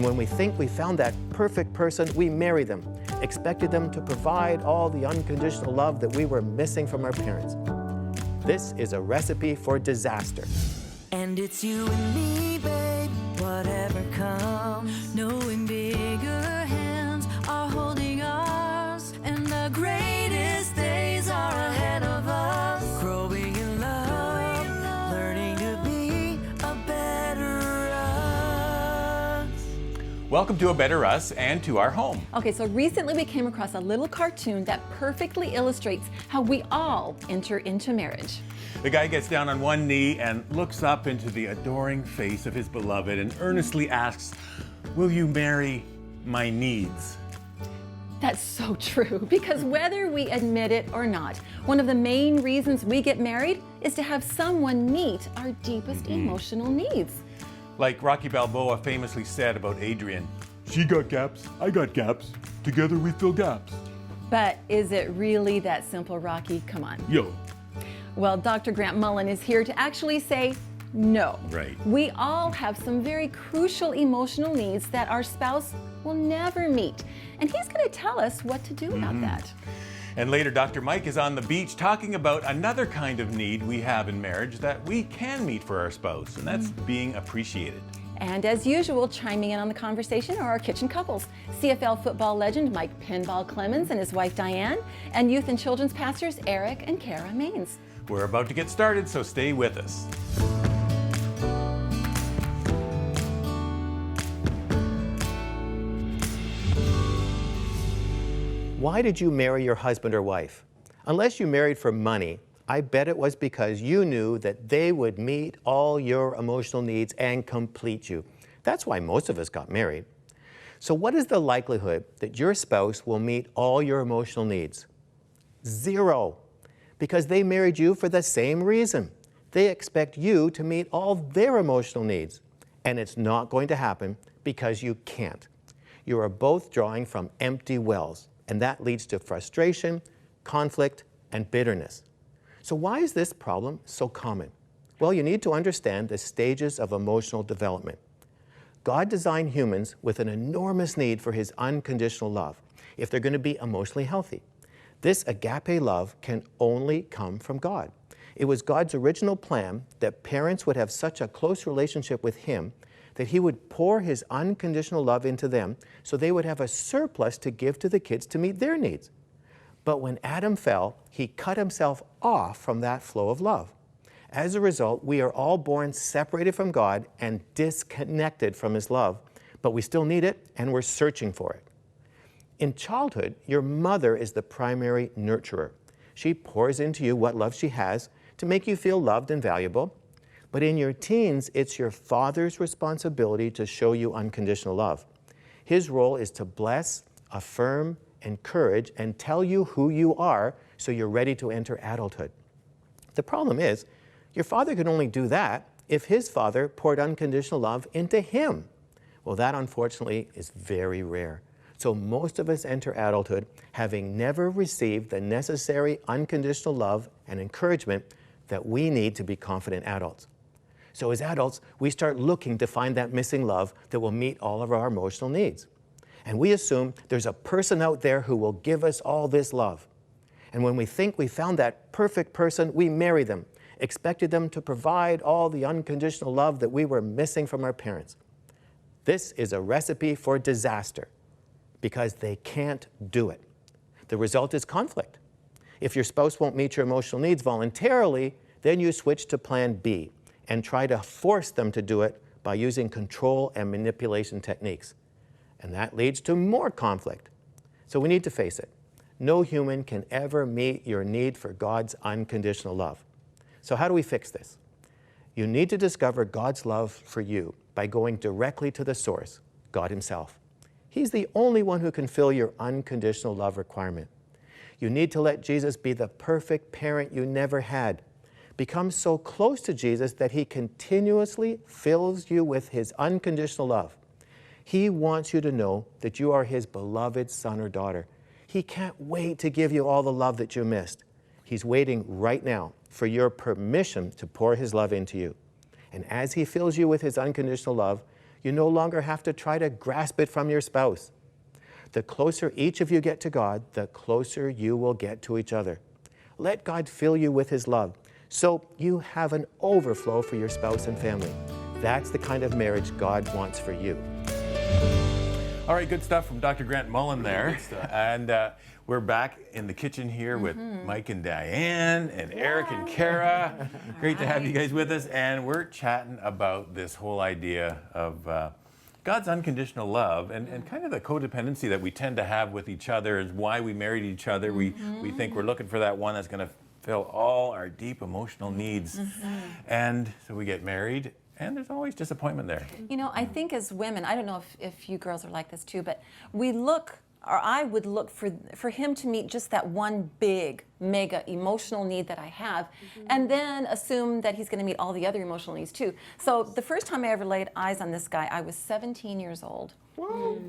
And when we think we found that perfect person, we marry them, expected them to provide all the unconditional love that we were missing from our parents. This is a recipe for disaster. And it's you and me, babe, whatever comes. Knowing bigger hands are holding ours, and the greatest days are ahead of us. Growing in love, learning to be a better us. Welcome to A Better Us and to our home. Okay, so recently we came across a little cartoon that perfectly illustrates how we all enter into marriage. The guy gets down on one knee and looks up into the adoring face of his beloved and earnestly asks, "Will you marry my needs?" That's so true, because whether we admit it or not, one of the main reasons we get married is to have someone meet our deepest emotional needs. Like Rocky Balboa famously said about Adrian, "She got gaps, I got gaps. Together we fill gaps." But is it really that simple, Rocky? Come on. Yo. Well, Dr. Grant Mullen is here to actually say no. Right. We all have some very crucial emotional needs that our spouse will never meet. And he's going to tell us what to do about that. And later, Dr. Mike is on the beach talking about another kind of need we have in marriage that we can meet for our spouse, and that's being appreciated. And as usual, chiming in on the conversation are our kitchen couples, CFL football legend Mike Pinball Clemens and his wife Diane, and youth and children's pastors Eric and Kara Maines. We're about to get started, so stay with us. Why did you marry your husband or wife? Unless you married for money, I bet it was because you knew that they would meet all your emotional needs and complete you. That's why most of us got married. So what is the likelihood that your spouse will meet all your emotional needs? 0. Because they married you for the same reason. They expect you to meet all their emotional needs. And it's not going to happen because you can't. You are both drawing from empty wells, and that leads to frustration, conflict, and bitterness. So why is this problem so common? Well, you need to understand the stages of emotional development. God designed humans with an enormous need for His unconditional love if they're going to be emotionally healthy. This agape love can only come from God. It was God's original plan that parents would have such a close relationship with Him that He would pour His unconditional love into them so they would have a surplus to give to the kids to meet their needs. But when Adam fell, he cut himself off from that flow of love. As a result, we are all born separated from God and disconnected from His love, but we still need it and we're searching for it. In childhood, your mother is the primary nurturer. She pours into you what love she has to make you feel loved and valuable. But in your teens, it's your father's responsibility to show you unconditional love. His role is to bless, affirm, encourage, and tell you who you are so you're ready to enter adulthood. The problem is, your father can only do that if his father poured unconditional love into him. Well, that unfortunately is very rare. So most of us enter adulthood having never received the necessary unconditional love and encouragement that we need to be confident adults. So as adults, we start looking to find that missing love that will meet all of our emotional needs. And we assume there's a person out there who will give us all this love. And when we think we found that perfect person, we marry them, expected them to provide all the unconditional love that we were missing from our parents. This is a recipe for disaster because they can't do it. The result is conflict. If your spouse won't meet your emotional needs voluntarily, then you switch to plan B and try to force them to do it by using control and manipulation techniques. And that leads to more conflict. So we need to face it. No human can ever meet your need for God's unconditional love. So how do we fix this? You need to discover God's love for you by going directly to the source, God Himself. He's the only one who can fill your unconditional love requirement. You need to let Jesus be the perfect parent you never had. Become so close to Jesus that He continuously fills you with His unconditional love. He wants you to know that you are His beloved son or daughter. He can't wait to give you all the love that you missed. He's waiting right now for your permission to pour His love into you. And as He fills you with His unconditional love, You no longer have to try to grasp it from your spouse. The closer each of you get to God, the closer you will get to each other. Let God fill you with His love so you have an overflow for your spouse and family. That's the kind of marriage God wants for you. All right, good stuff from Dr. Grant Mullen there. And we're back in the kitchen here with Mike and Diane and Eric and Kara. Great to have you guys with us. And we're chatting about this whole idea of God's unconditional love and kind of the codependency that we tend to have with each other is why we married each other. We think we're looking for that one that's going to fill all our deep emotional needs. And so we get married. And there's always disappointment there. You know, I think as women, I don't know if you girls are like this too, but we look, or I would look for him to meet just that one big, mega emotional need that I have, and then assume that he's going to meet all the other emotional needs too. So the first time I ever laid eyes on this guy, I was 17 years old.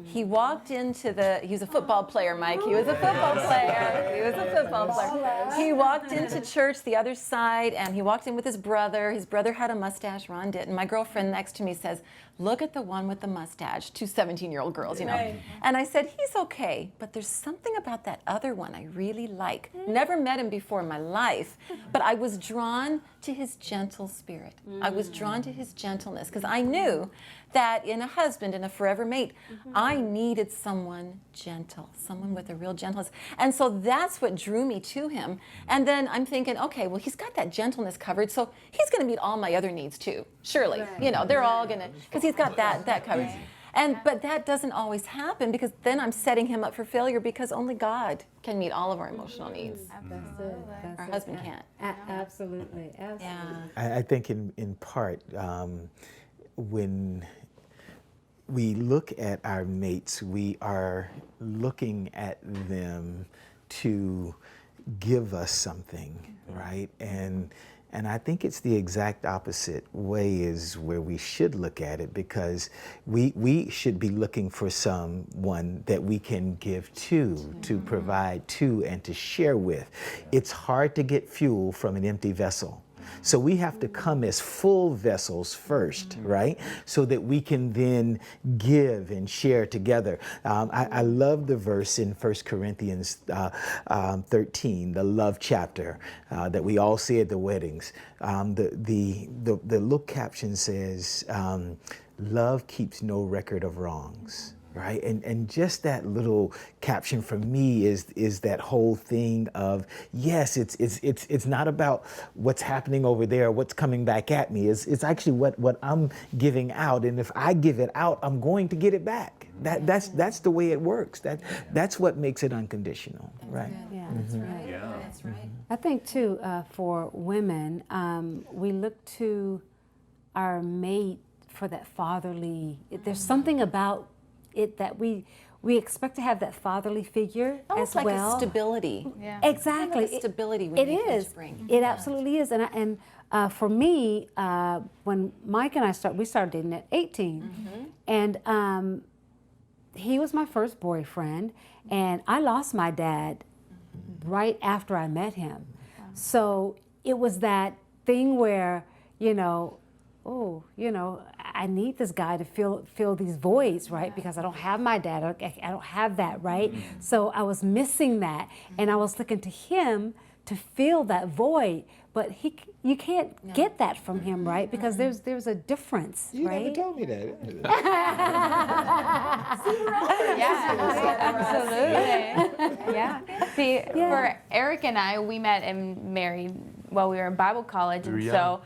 He walked into he was a football player, Mike. He was a football player. He was a football player. He walked into church the other side, and he walked in with his brother. His brother had a mustache, Ron did. And my girlfriend next to me says, "Look at the one with the mustache," two 17-year-old girls, you know. Right. And I said, "He's okay, but there's something about that other one I really like." Never met him before in my life, but I was drawn to his gentle spirit. I was drawn to his gentleness because I knew that in a husband and a forever mate, I needed someone gentle, someone with a real gentleness. And so that's what drew me to him. And then I'm thinking, okay, well, he's got that gentleness covered, so he's going to meet all my other needs too, surely. Right. You know, they're all going to, because he's got that covered. But that doesn't always happen because then I'm setting him up for failure because only God can meet all of our emotional needs. Our husband can't. Absolutely. Yeah. I think in part, when we look at our mates, we are looking at them to give us something, right? And I think it's the exact opposite way is where we should look at it, because we should be looking for someone that we can give to provide to, and to share with. It's hard to get fuel from an empty vessel. So we have to come as full vessels first, right? So that we can then give and share together. I love the verse in 1 Corinthians 13, the love chapter that we all see at the weddings. The little caption says, "Love keeps no record of wrongs." Right, and just that little caption for me is that whole thing of, yes, it's not about what's happening over there, what's coming back at me. It's actually what I'm giving out, and if I give it out, I'm going to get it back. That's the way it works. That's what makes it unconditional, right? Yeah, That's right. Yeah. That's right. I think too, for women, we look to our mate for that fatherly. There's something about it that we expect to have that fatherly figure Almost as like well. a stability. Yeah. Exactly. Kind of a stability we it need is. to bring. It absolutely is. And for me, when Mike and I started dating at 18, and he was my first boyfriend, and I lost my dad right after I met him. So it was that thing where, I need this guy to fill these voids, right? Because I don't have my dad. I don't have that, right? So I was missing that, and I was looking to him to fill that void. But you can't get that from him, right? Because there's a difference, You right? never told me that. Absolutely. Yeah. See, for Eric and I, we met and married while we were in Bible college, and so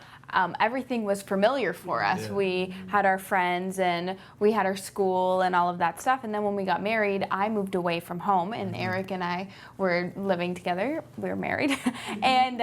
everything was familiar for us. Yeah. We had our friends and we had our school and all of that stuff. And then when we got married, I moved away from home, and Eric and I were living together. We were married. And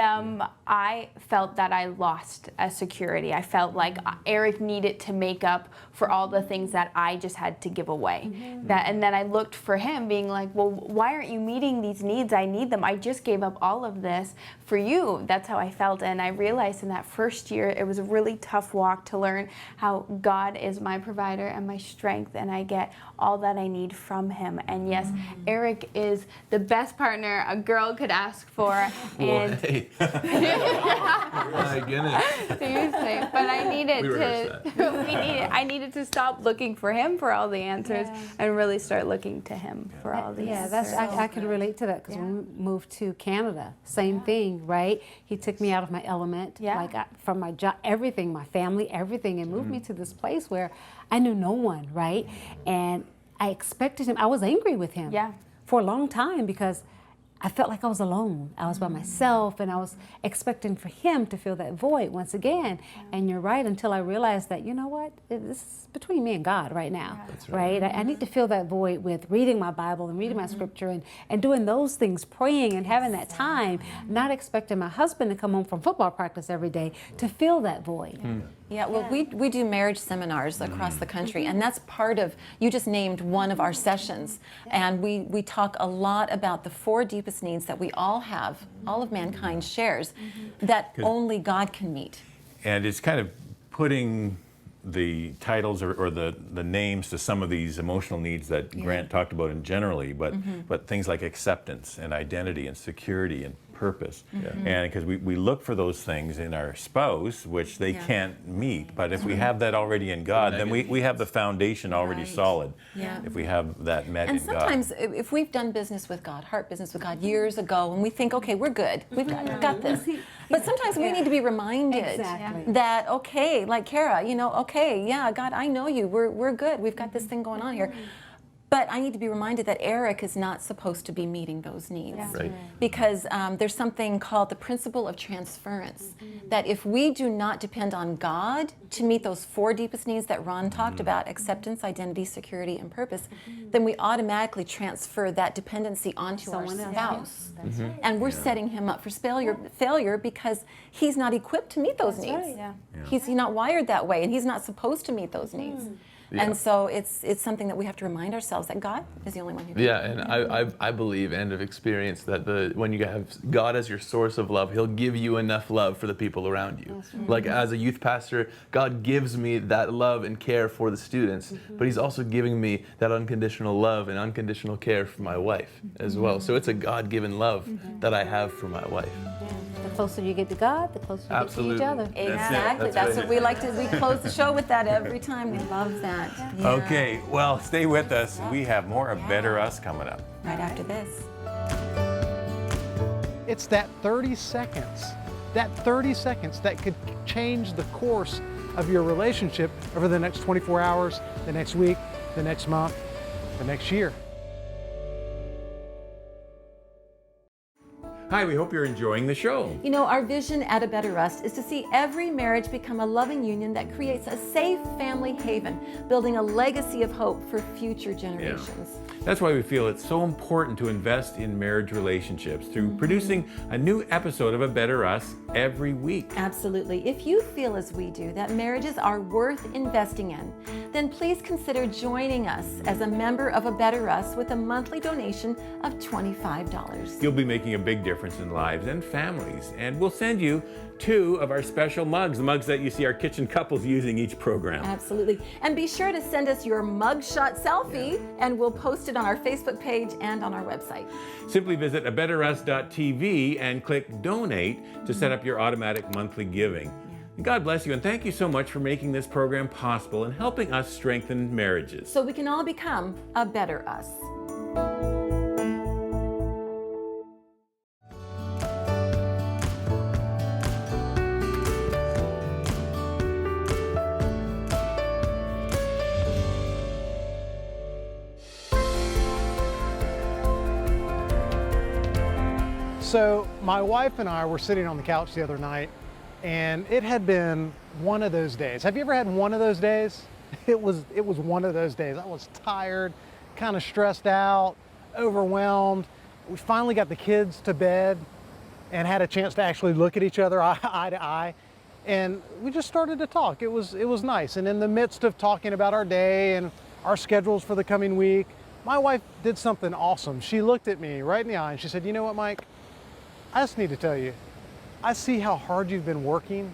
I felt that I lost a security. I felt like Eric needed to make up for all the things that I just had to give away. And then I looked for him being like, well, why aren't you meeting these needs? I need them. I just gave up all of this for you. That's how I felt. And I realized in that first year Spirit. It was a really tough walk to learn how God is my provider and my strength, and I get all that I need from Him. And yes, Eric is the best partner a girl could ask for. And Hey. My goodness. seriously, but I needed We rehearsed I needed to stop looking for him for all the answers and really start looking to him for all the Yeah, answers. I can relate to that because when we moved to Canada, same thing, right? He took me out of my element, from my job, everything, my family, everything, and moved me to this place where I knew no one, right? And I expected him, I was angry with him for a long time because I felt like I was alone. I was by myself, and I was expecting for him to fill that void once again. And you're right, until I realized that, you know what, this is between me and God right now, right? I need to fill that void with reading my Bible and reading my scripture and doing those things, praying and having that time, not expecting my husband to come home from football practice every day to fill that void. Yeah, well, we do marriage seminars across the country, and that's part of, you just named one of our sessions, and we talk a lot about the 4 deepest needs that we all have, all of mankind shares, that only God can meet. And it's kind of putting the titles or the names to some of these emotional needs that Grant talked about in generally, but things like acceptance and identity and security and purpose. And because we look for those things in our spouse, which they can't meet, but if we have that already in God, then we have the foundation already solid. If we have that met in God. And sometimes if we've done business with God, heart business with God years ago, and we think, okay, we're good, we've got this. But sometimes we need to be reminded that, okay, like Kara, you know, okay, yeah, God, I know you, we're good, we've got this thing going on here. But I need to be reminded that Eric is not supposed to be meeting those needs. Because there's something called the principle of transference, that if we do not depend on God to meet those 4 deepest needs that Ron talked about, acceptance, identity, security, and purpose, then we automatically transfer that dependency onto our spouse. And we're setting him up for failure because he's not equipped to meet those needs. He's not wired that way, and he's not supposed to meet those needs. And so it's something that we have to remind ourselves that God is the only one who can. Yeah, and I believe and have experienced that when you have God as your source of love, He'll give you enough love for the people around you. Like as a youth pastor, God gives me that love and care for the students, but He's also giving me that unconditional love and unconditional care for my wife as well. So it's a God-given love that I have for my wife. The closer you get to God, the closer you get to each other. Exactly. That's what we like to, we close the show with that every time. We love that. Okay, well, stay with us. We have more of Better Us coming up. Right after this. It's that 30 seconds that could change the course of your relationship over the next 24 hours, the next week, the next month, the next year. Hi, we hope you're enjoying the show. You know, our vision at A Better Us is to see every marriage become a loving union that creates a safe family haven, building a legacy of hope for future generations. That's why we feel it's so important to invest in marriage relationships through producing a new episode of A Better Us every week. Absolutely. If you feel as we do that marriages are worth investing in, then please consider joining us as a member of A Better Us with a monthly donation of $25. You'll be making a big difference in lives and families, and we'll send you 2 of our special mugs, the mugs that you see our kitchen couples using each program. Absolutely. And be sure to send us your mugshot selfie, and we'll post it on our Facebook page and on our website. Simply visit abetterus.tv and click donate to set up your automatic monthly giving. God bless you, and thank you so much for making this program possible and helping us strengthen marriages. So we can all become a better us. So my wife and I were sitting on the couch the other night, and it had been one of those days. Have you ever had one of those days? It was one of those days. I was tired, kind of stressed out, overwhelmed. We finally got the kids to bed and had a chance to actually look at each other eye to eye, and we just started to talk. It was nice. And in the midst of talking about our day and our schedules for the coming week, my wife did something awesome. She looked at me right in the eye and she said, "You know what, Mike? I just need to tell you, I see how hard you've been working,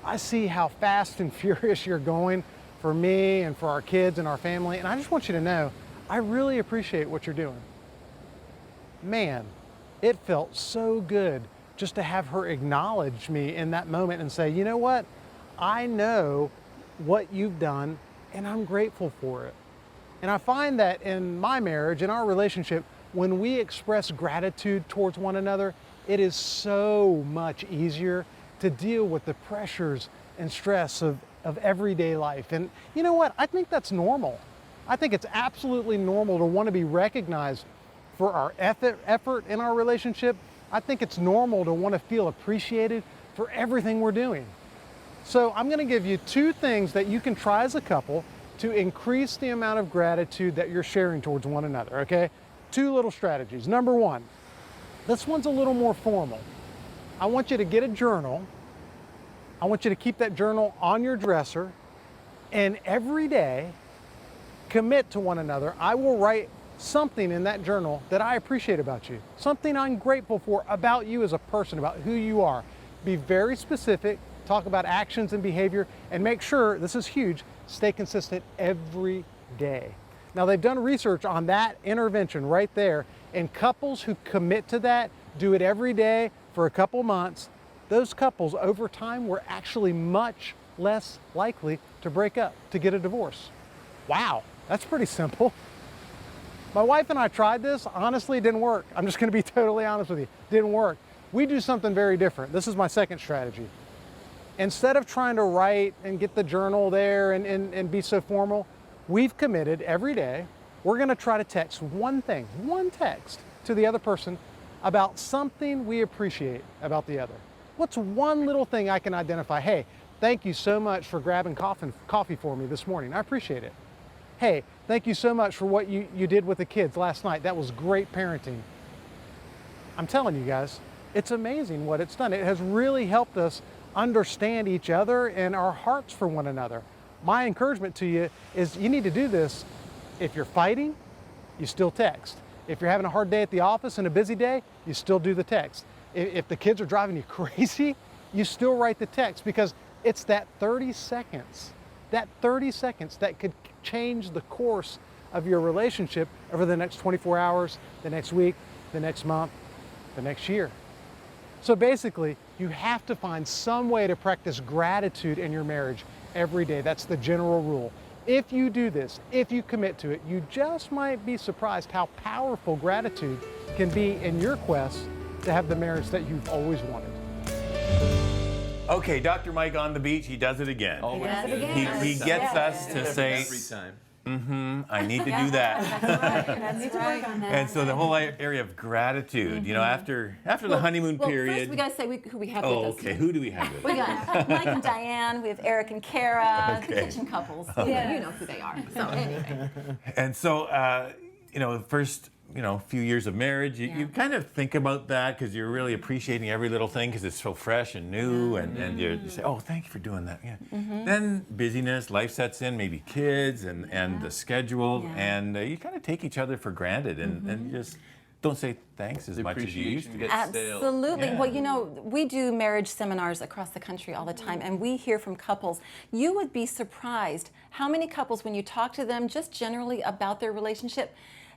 I see how fast and furious you're going for me and for our kids and our family, and I just want you to know, I really appreciate what you're doing. Man, it felt so good just to have her acknowledge me in that moment and say, you know what? I know what you've done and I'm grateful for it. And I find that in my marriage, in our relationship, when we express gratitude towards one another, it is so much easier to deal with the pressures and stress of everyday life. And you know what? I think that's normal. I think it's absolutely normal to want to be recognized for our effort in our relationship. I think it's normal to want to feel appreciated for everything we're doing. So I'm going to give you 2 things that you can try as a couple to increase the amount of gratitude that you're sharing towards one another, okay? 2 little strategies. Number 1, this one's a little more formal. I want you to get a journal. I want you to keep that journal on your dresser, and every day commit to one another. I will write something in that journal that I appreciate about you, something I'm grateful for about you as a person, about who you are. Be very specific, talk about actions and behavior, and make sure, this is huge, stay consistent every day. Now, they've done research on that intervention right there, and couples who commit to that, do it every day for a couple months, those couples over time were actually much less likely to break up, to get a divorce. Wow, that's pretty simple. My wife and I tried this. Honestly, it didn't work. I'm just going to be totally honest with you. It didn't work. We do something very different. This is my second strategy. Instead of trying to write and get the journal there and be so formal, we've committed every day, we're going to try to text one text to the other person about something we appreciate about the other. What's one little thing I can identify? Hey, thank you so much for grabbing coffee for me this morning. I appreciate it. Hey, thank you so much for what you did with the kids last night. That was great parenting. I'm telling you guys, it's amazing what it's done. It has really helped us understand each other and our hearts for one another. My encouragement to you is you need to do this. If you're fighting, you still text. If you're having a hard day at the office and a busy day, you still do the text. If the kids are driving you crazy, you still write the text, because it's that 30 seconds that could change the course of your relationship over the next 24 hours, the next week, the next month, the next year. So basically, you have to find some way to practice gratitude in your marriage every day. That's the general rule. If you do this, if you commit to it, you just might be surprised how powerful gratitude can be in your quest to have the marriage that you've always wanted. Okay, Dr. Mike on the beach, he does it again. He gets us to say, Every time. I need to do that. That's right. And so the whole area of gratitude, you know, after the honeymoon period. First we got to say who we have with us. Okay, who do we have with us? We got Mike and Diane, we have Eric and Kara, Okay. the kitchen couples. You know who they are. So anyway. And so, you know, the first, few years of marriage, you kind of think about that because you're really appreciating every little thing because it's so fresh and new, and you say, oh, thank you for doing that. Yeah. Then busyness, life sets in, maybe kids and the schedule, and you kind of take each other for granted and you just don't say thanks as much as you used to. Absolutely. Yeah. Well, we do marriage seminars across the country all the time, and we hear from couples. You would be surprised how many couples, when you talk to them just generally about their relationship,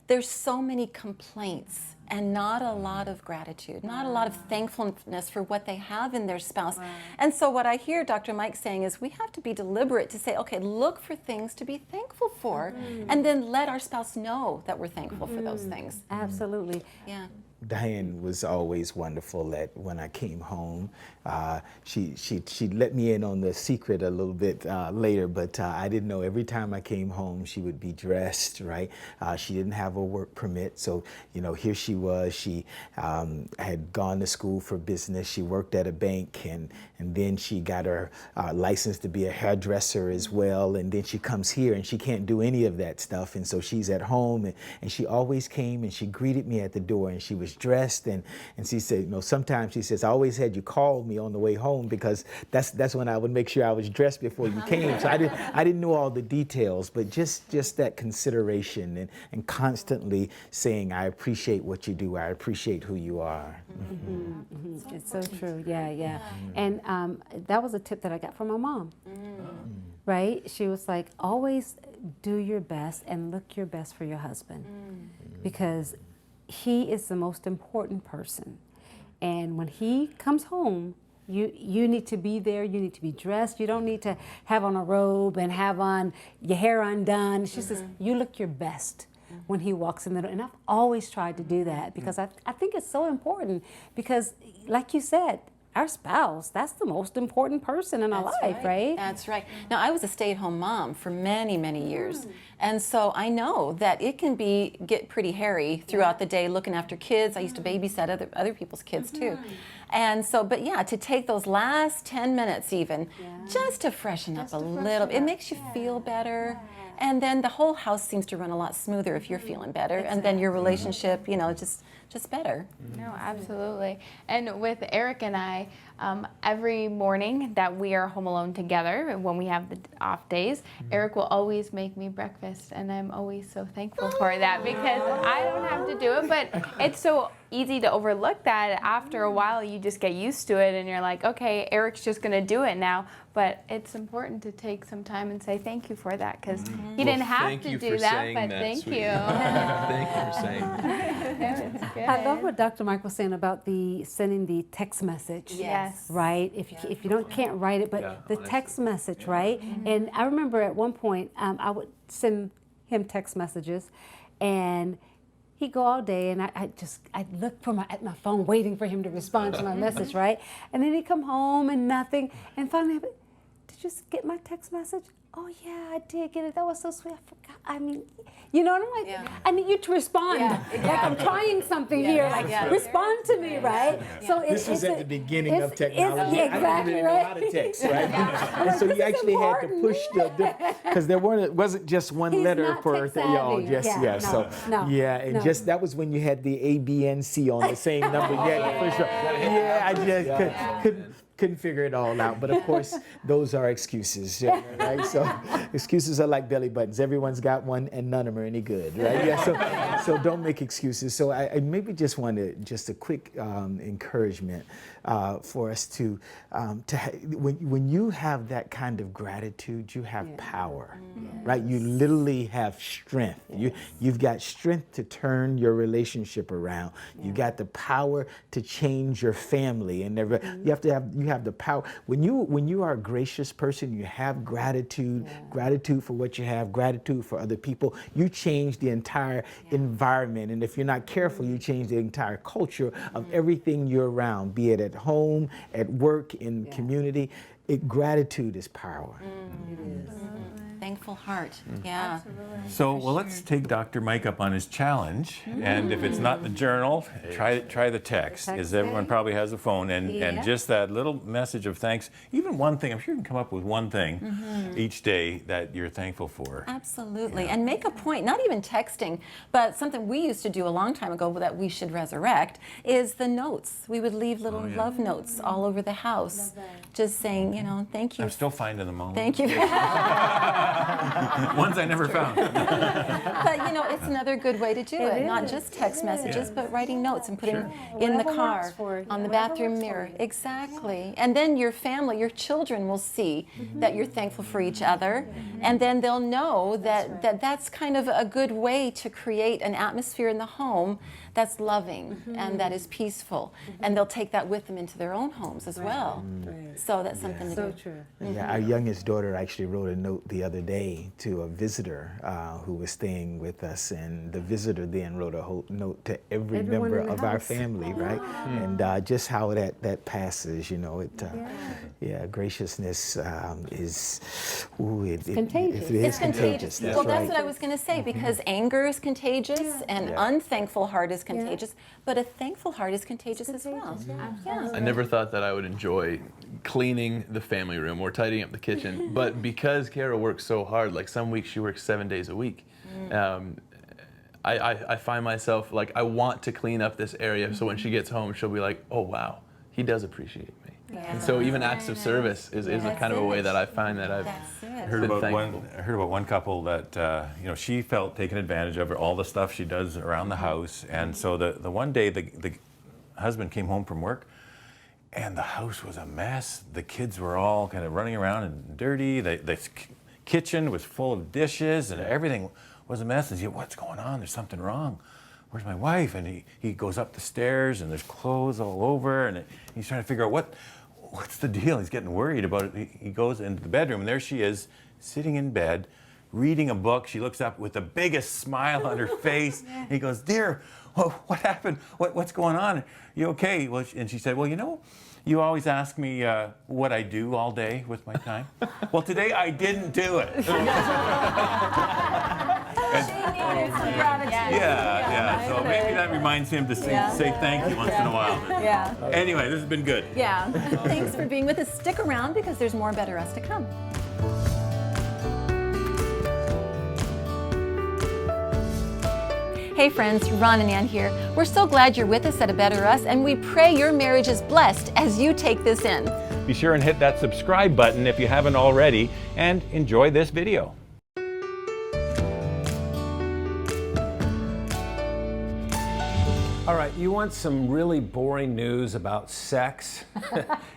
there's so many complaints and not a lot of gratitude, not a lot of thankfulness for what they have in their spouse. Right. And so what I hear Dr. Mike saying is we have to be deliberate to say, okay, look for things to be thankful for, and then let our spouse know that we're thankful for those things. Absolutely. Yeah. Diane was always wonderful that when I came home, she let me in on the secret a little bit later, but I didn't know every time I came home she would be dressed, right? She didn't have a work permit, so here she was. She had gone to school for business. She worked at a bank, and then she got her license to be a hairdresser as well, and then she comes here and she can't do any of that stuff, and so she's at home, and she always came and she greeted me at the door, and she was was dressed, and she said, you know, sometimes she says, I always had you call me on the way home because that's when I would make sure I was dressed before you came. So I didn't know all the details, but just that consideration and constantly saying, I appreciate what you do, I appreciate who you are. It's so true. Yeah. And that was a tip that I got from my mom. Right? She was like, always do your best and look your best for your husband, because he is the most important person. And when he comes home, you need to be there, you need to be dressed. You don't need to have on a robe and have on your hair undone. She says, you look your best when he walks in the door. And I've always tried to do that because I think it's so important, because like you said, our spouse, that's the most important person in our life, right? That's right. Now, I was a stay-at-home mom for many, many years. And so I know that it can get pretty hairy throughout the day looking after kids. I used to babysit other people's kids too. And so, but yeah, to take those last 10 minutes even, just to freshen up a little, it makes you feel better. And then the whole house seems to run a lot smoother if you're feeling better. And then your relationship, you know, just better. No, absolutely. And with Eric and I, every morning that we are home alone together, when we have the off days, Eric will always make me breakfast, and I'm always so thankful for that, because I don't have to do it, but it's so easy to overlook that. After a while, you just get used to it, and you're like, okay, Eric's just going to do it now. But it's important to take some time and say thank you for that, because he didn't have to do that, but thank you. Thank you for saying that. It's good. I love what Dr. Mike was saying about sending the text message. Yes. Right? If you can't write it, but the text message, right? And I remember at one point, I would send him text messages, and he'd go all day, and I'd look at my phone waiting for him to respond to my message, right? And then he'd come home and nothing, and finally, did you get my text message? Oh yeah, I did get it. That was so sweet. I forgot. I mean, you know, and I'm like, I need you to respond. Like I'm trying something here. Like respond to me, right? So this was at the beginning of technology. Exactly, I didn't really know how to text, right? And so you actually had to push because it wasn't just one letter per thing. Just that was when you had the A, B, and C on the same number. I just couldn't figure it all out. But of course, those are excuses, right? So excuses are like belly buttons. Everyone's got one, and none of them are any good, right? So don't make excuses. So I maybe just wanted just a quick encouragement for us to when you have that kind of gratitude, you have power, right? You literally have strength. You've got strength to turn your relationship around. You got the power to change your family, and you have the power. When you are a gracious person, you have gratitude for what you have, gratitude for other people. You change the entire environment, and if you're not careful, you change the entire culture of everything you're around, be it at home, at work, in community. Gratitude is power. It is. Thankful heart. Yeah. So, well, let's take Dr. Mike up on his challenge. And if it's not the journal, try the text, as everyone probably has a phone. And just that little message of thanks, even one thing, I'm sure you can come up with one thing each day that you're thankful for. Absolutely. And make a point, not even texting, but something we used to do a long time ago that we should resurrect is the notes. We would leave little love notes all over the house, just saying, you know, thank you. I'm still finding them all. Thank you. Ones I never found. But you know, it's another good way to do it. Not just text messages, but writing notes and putting in the car, on the bathroom mirror. Exactly. And then your family, your children will see that you're thankful for each other. And then they'll know that's kind of a good way to create an atmosphere in the home that's loving and that is peaceful. And they'll take that with them into their own homes as well. So that's something to do. So true. Yeah, our youngest daughter actually wrote a note the other day to a visitor who was staying with us, and the visitor then wrote a whole note to every member of our family, right? And just how that passes, you know, graciousness is contagious. It's contagious. Well, that's right. what I was going to say, because anger is contagious and unthankful heart is contagious, but a thankful heart is contagious as well. I never thought that I would enjoy cleaning the family room or tidying up the kitchen, but because Kara works so hard, like some weeks she works 7 days a week, I find myself like, I want to clean up this area. So when she gets home, she'll be like, oh, wow, he does appreciate me. And so even acts of service is a kind of a way that I find that I've heard about one couple that she felt taken advantage of, all the stuff she does around the house. And so the one day the husband came home from work and the house was a mess. The kids were all kind of running around and dirty. The kitchen was full of dishes and everything was a mess. And he said, what's going on? There's something wrong. Where's my wife? And he goes up the stairs and there's clothes all over and he's trying to figure out what's the deal. He's getting worried about it. He goes into the bedroom and there she is sitting in bed reading a book. She looks up with the biggest smile on her face. And he goes, dear, what happened? What's going on? You okay? Well, and she said, well, you always ask me what I do all day with my time. Well, today I didn't do it. Yeah. So maybe that reminds him to say thank you once in a while. Yeah. Anyway, this has been good. Yeah. Thanks for being with us. Stick around because there's more Better Us to come. Hey friends, Ron and Ann here. We're so glad you're with us at A Better Us, and we pray your marriage is blessed as you take this in. Be sure and hit that subscribe button if you haven't already, and enjoy this video. All right, you want some really boring news about sex?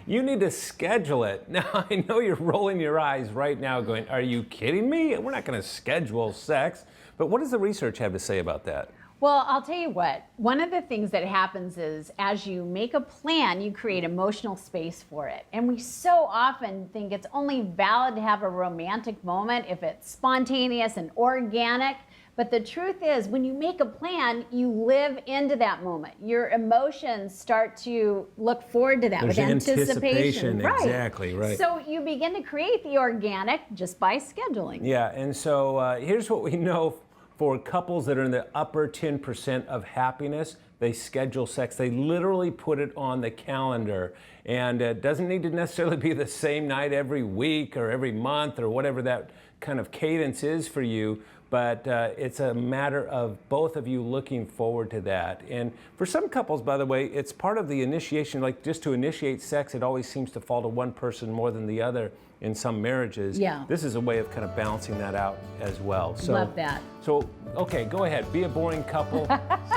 You need to schedule it. Now, I know you're rolling your eyes right now going, are you kidding me? We're not going to schedule sex. But what does the research have to say about that? Well, I'll tell you what, one of the things that happens is as you make a plan, you create emotional space for it. And we so often think it's only valid to have a romantic moment if it's spontaneous and organic. But the truth is, when you make a plan, you live into that moment. Your emotions start to look forward to that with anticipation. Right. Exactly, right. So you begin to create the organic just by scheduling. Yeah, and so here's what we know for couples that are in the upper 10% of happiness. They schedule sex. They literally put it on the calendar. And it doesn't need to necessarily be the same night every week or every month or whatever that kind of cadence is for you. But it's a matter of both of you looking forward to that. And for some couples, by the way, it's part of the initiation. Like just to initiate sex, it always seems to fall to one person more than the other in some marriages. Yeah. This is a way of kind of balancing that out as well. So, love that. So, okay, go ahead. Be a boring couple.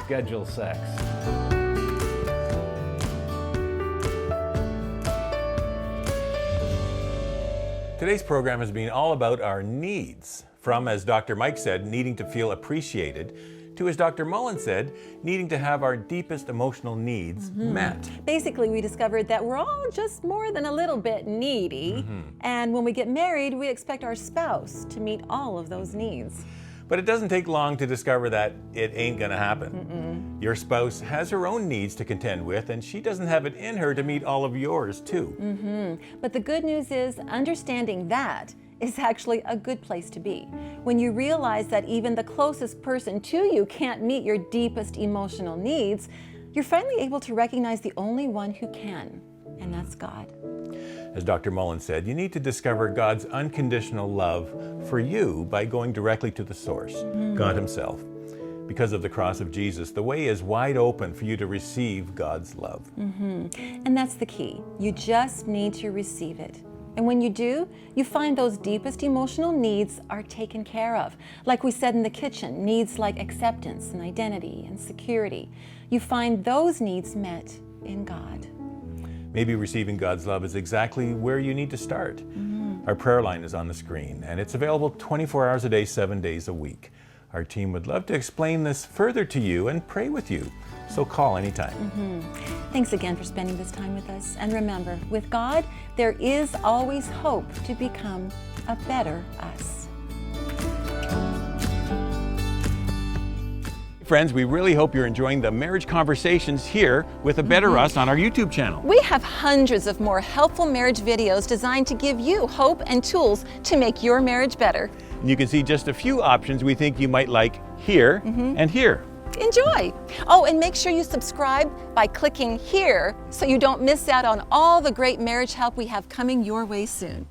Schedule sex. Today's program has been all about our needs. From, as Dr. Mike said, needing to feel appreciated, to, as Dr. Mullen said, needing to have our deepest emotional needs met. Basically, we discovered that we're all just more than a little bit needy. And when we get married, we expect our spouse to meet all of those needs. But it doesn't take long to discover that it ain't gonna happen. Your spouse has her own needs to contend with, and she doesn't have it in her to meet all of yours, too. But the good news is, understanding that is actually a good place to be. When you realize that even the closest person to you can't meet your deepest emotional needs, you're finally able to recognize the only one who can, and that's God. As Dr. Mullen said, you need to discover God's unconditional love for you by going directly to the source, God Himself. Because of the cross of Jesus, the way is wide open for you to receive God's love. And that's the key. You just need to receive it. And when you do, you find those deepest emotional needs are taken care of. Like we said in the kitchen, needs like acceptance and identity and security. You find those needs met in God. Maybe receiving God's love is exactly where you need to start. Our prayer line is on the screen, and it's available 24 hours a day, 7 days a week. Our team would love to explain this further to you and pray with you, so call anytime. Thanks again for spending this time with us. And remember, with God, there is always hope to become a better us. Friends, we really hope you're enjoying the marriage conversations here with A Better Us on our YouTube channel. We have hundreds of more helpful marriage videos designed to give you hope and tools to make your marriage better. You can see just a few options we think you might like here and here. Enjoy! Oh, and make sure you subscribe by clicking here so you don't miss out on all the great marriage help we have coming your way soon.